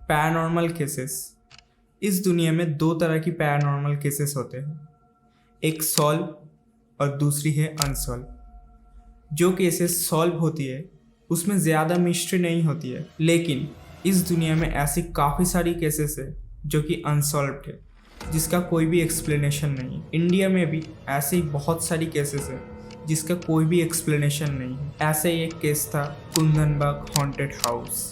Paranormal cases. इस दुनिया में दो तरह की पैरानॉर्मल केसेस होते हैं, एक सॉल्व और दूसरी है अनसॉल्व। जो केसेस सॉल्व होती है उसमें ज़्यादा मिस्ट्री नहीं होती है, लेकिन इस दुनिया में ऐसी काफ़ी सारी केसेस है जो कि अनसॉल्व्ड है, जिसका कोई भी एक्सप्लेनेशन नहीं है। इंडिया में भी ऐसे ही बहुत सारी केसेस है जिसका कोई भी एक्सप्लेनेशन नहीं है। ऐसे ही एक केस था कुंदनबाग हॉन्टेड हाउस।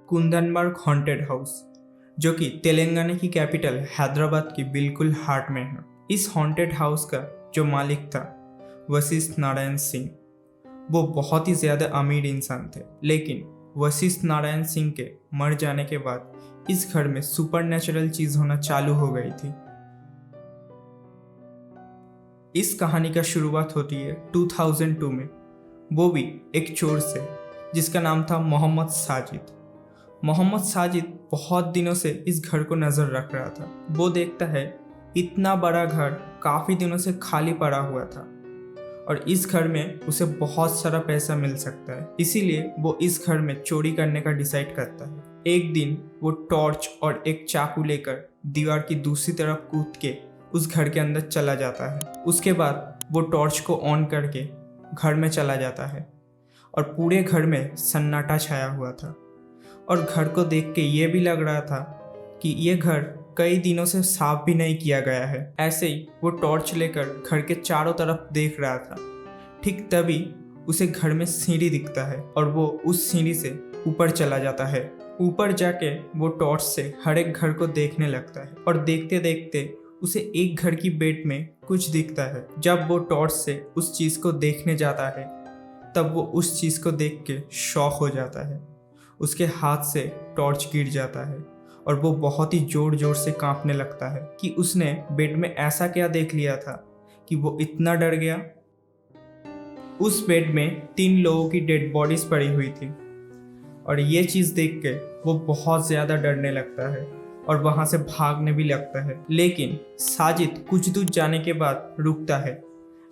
कुंदनबाग हॉन्टेड हाउस, जो कि तेलंगाना की कैपिटल हैदराबाद की बिल्कुल हार्ट में है। इस हॉन्टेड हाउस का जो मालिक था वशिष्ठ नारायण सिंह, वो बहुत ही ज़्यादा अमीर इंसान थे। लेकिन वशिष्ठ नारायण सिंह के मर जाने के बाद इस घर में सुपरनेचुरल चीज़ होना चालू हो गई थी। इस कहानी का शुरुआत होती है 2002 में, वो भी एक चोर से जिसका नाम था मोहम्मद साजिद। मोहम्मद साजिद बहुत दिनों से इस घर को नज़र रख रहा था। वो देखता है इतना बड़ा घर काफ़ी दिनों से खाली पड़ा हुआ था और इस घर में उसे बहुत सारा पैसा मिल सकता है, इसीलिए वो इस घर में चोरी करने का डिसाइड करता है। एक दिन वो टॉर्च और एक चाकू लेकर दीवार की दूसरी तरफ कूद के उस घर के अंदर चला जाता है। उसके बाद वो टॉर्च को ऑन करके घर में चला जाता है और पूरे घर में सन्नाटा छाया हुआ था और घर को देख के ये भी लग रहा था कि ये घर कई दिनों से साफ भी नहीं किया गया है। ऐसे ही वो टॉर्च लेकर घर के चारों तरफ देख रहा था। ठीक तभी उसे घर में सीढ़ी दिखता है और वो उस सीढ़ी से ऊपर चला जाता है। ऊपर जाके वो टॉर्च से हर एक घर को देखने लगता है और देखते देखते उसे एक घर की बेड में कुछ दिखता है। जब वो टॉर्च से उस चीज़ को देखने जाता है तब वो उस चीज़ को देख के शॉक हो जाता है। उसके हाथ से टॉर्च गिर जाता है और वो बहुत ही जोर जोर से कांपने लगता है कि उसने बेड में ऐसा क्या देख लिया था कि वो इतना डर गया। उस बेड में 3 लोगों की डेड बॉडीज पड़ी हुई थी और ये चीज़ देख के वो बहुत ज़्यादा डरने लगता है और वहाँ से भागने भी लगता है। लेकिन साजिद कुछ दूर जाने के बाद रुकता है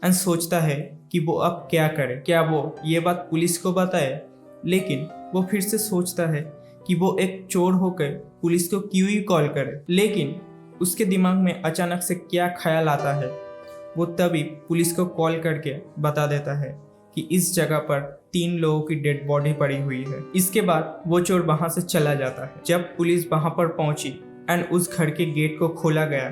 एंड सोचता है कि वो अब क्या करे। क्या वो ये बात पुलिस को बताए? लेकिन वो फिर से सोचता है कि वो एक चोर होकर पुलिस को क्यों ही कॉल करे। लेकिन उसके दिमाग में अचानक से क्या ख्याल आता है, वो तभी पुलिस को कॉल करके बता देता है कि इस जगह पर 3 लोगों की डेड बॉडी पड़ी हुई है। इसके बाद वो चोर वहां से चला जाता है। जब पुलिस वहां पर पहुंची एंड उस घर के गेट को खोला गया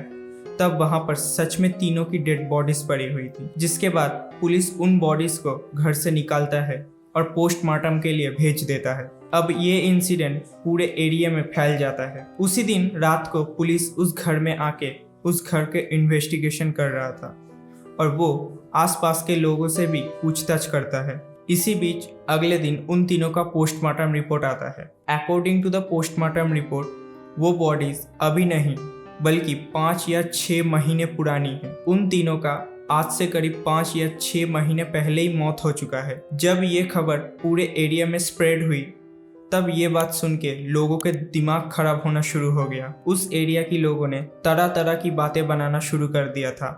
तब वहां पर सच में तीनों की डेड बॉडीज पड़ी हुई थी। जिसके बाद पुलिस उन बॉडीज को घर से निकालता है और पोस्टमार्टम के लिए भेज देता है। अब ये इंसिडेंट पूरे एरिया में फैल जाता है। उसी दिन रात को पुलिस उस घर में आके उस घर के इन्वेस्टिगेशन कर रहा था और वो आसपास के लोगों से भी पूछताछ करता है। इसी बीच अगले दिन उन तीनों का पोस्टमार्टम रिपोर्ट आता है। According to the postmortem report, वो बॉडीज अभी नहीं बल्कि 5 या 6 महीने पुरानी है। उन तीनों का आज से करीब 5 या 6 महीने पहले ही मौत हो चुका है। जब ये खबर पूरे एरिया में स्प्रेड हुई तब ये बात सुन के लोगों के दिमाग खराब होना शुरू हो गया। उस एरिया की लोगों ने तरह तरह की बातें बनाना शुरू कर दिया था।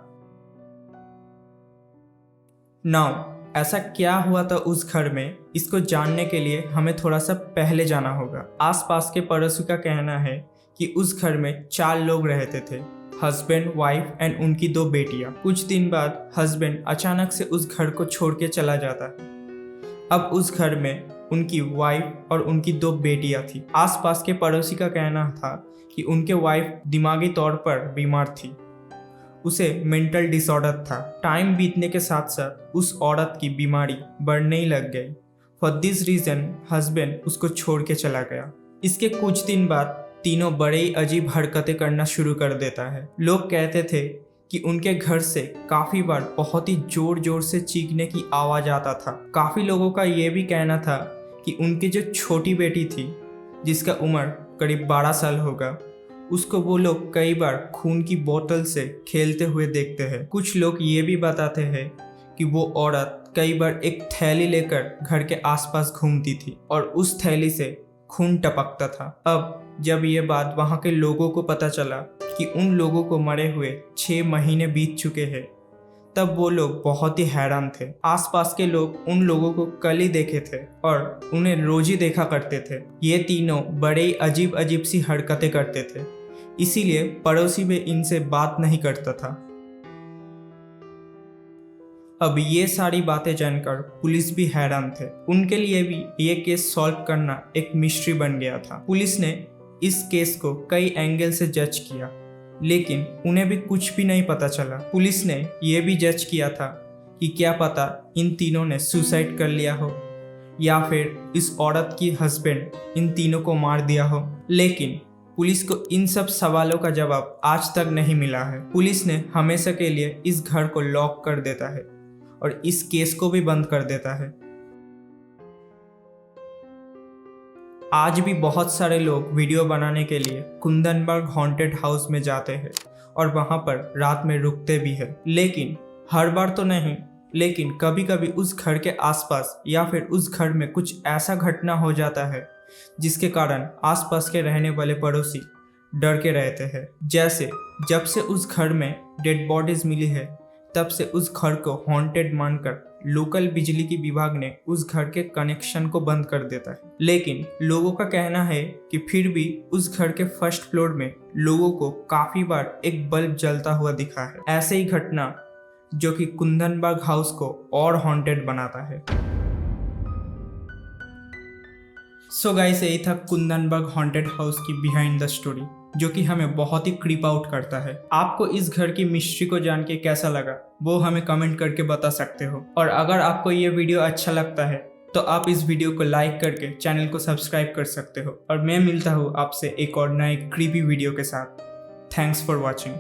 नाउ ऐसा क्या हुआ था उस घर में, इसको जानने के लिए हमें थोड़ा सा पहले जाना होगा। आसपास के पड़ोसी का कहना है कि उस घर में 4 लोग रहते थे, हस्बैंड, वाइफ एंड उनकी 2 बेटियां। कुछ दिन बाद हस्बैंड अचानक से उस घर को छोड़ के चला जाता है। अब उस घर में उनकी वाइफ और उनकी 2 बेटियां थी। आसपास के पड़ोसी का कहना था कि उनके वाइफ दिमागी तौर पर बीमार थी, उसे मेंटल डिसऑर्डर था। टाइम बीतने के साथ साथ उस औरत की बीमारी बढ़ने ही लग गई। फॉर दिस रीजन हस्बैंड उसको छोड़ के चला गया। इसके कुछ दिन बाद तीनों बड़े ही अजीब हरकतें करना शुरू कर देता है। लोग कहते थे कि उनके घर से काफ़ी बार बहुत ही जोर जोर से चीखने की आवाज़ आता था। काफ़ी लोगों का ये भी कहना था कि उनकी जो छोटी बेटी थी, जिसका उम्र करीब 12 साल होगा, उसको वो लोग कई बार खून की बोतल से खेलते हुए देखते हैं। कुछ लोग ये भी बताते हैं कि वो औरत कई बार एक थैली लेकर घर के आसपास घूमती थी और उस थैली से खून टपकता था। अब जब ये बात वहाँ के लोगों को पता चला कि उन लोगों को मरे हुए 6 महीने बीत चुके हैं, तब वो लोग बहुत ही हैरान थे। आसपास के लोग उन लोगों को कल ही देखे थे और उन्हें रोज ही देखा करते थे। ये तीनों बड़े ही अजीब अजीब सी हरकतें करते थे, इसीलिए पड़ोसी भी इनसे बात नहीं करता था। अब ये सारी बातें जानकर पुलिस भी हैरान थे। उनके लिए भी ये केस सॉल्व करना एक मिस्ट्री बन गया था। पुलिस ने इस केस को कई एंगल से जज किया, लेकिन उन्हें भी कुछ भी नहीं पता चला। पुलिस ने यह भी जज किया था कि क्या पता इन तीनों ने सुसाइड कर लिया हो या फिर इस औरत की हस्बैंड इन तीनों को मार दिया हो, लेकिन पुलिस को इन सब सवालों का जवाब आज तक नहीं मिला है। पुलिस ने हमेशा के लिए इस घर को लॉक कर देता है और इस केस को भी बंद कर देता है। आज भी बहुत सारे लोग वीडियो बनाने के लिए कुंदनबर्ग हॉन्टेड हाउस में जाते हैं और वहां पर रात में रुकते भी हैं, लेकिन हर बार तो नहीं, लेकिन कभी कभी उस घर के आसपास या फिर उस घर में कुछ ऐसा घटना हो जाता है जिसके कारण आसपास के रहने वाले पड़ोसी डर के रहते हैं। जैसे जब से उस घर में डेड बॉडीज मिली है, तब से उस घर को हॉन्टेड मानकर लोकल बिजली की विभाग ने उस घर के कनेक्शन को बंद कर देता है। लेकिन लोगों का कहना है कि फिर भी उस घर के फर्स्ट फ्लोर में लोगों को काफी बार एक बल्ब जलता हुआ दिखा है। ऐसे ही घटना जो कि कुंदनबर्ग हाउस को और हॉन्टेड बनाता है। सो गाइस, यही था कुंदनबर्ग हॉन्टेड हाउस की बिहाइंड द स्टोरी, जो कि हमें बहुत ही क्रीप आउट करता है। आपको इस घर की मिस्ट्री को जान के कैसा लगा वो हमें कमेंट करके बता सकते हो। और अगर आपको ये वीडियो अच्छा लगता है तो आप इस वीडियो को लाइक करके चैनल को सब्सक्राइब कर सकते हो। और मैं मिलता हूँ आपसे एक और नए क्रीपी वीडियो के साथ। Thanks for watching.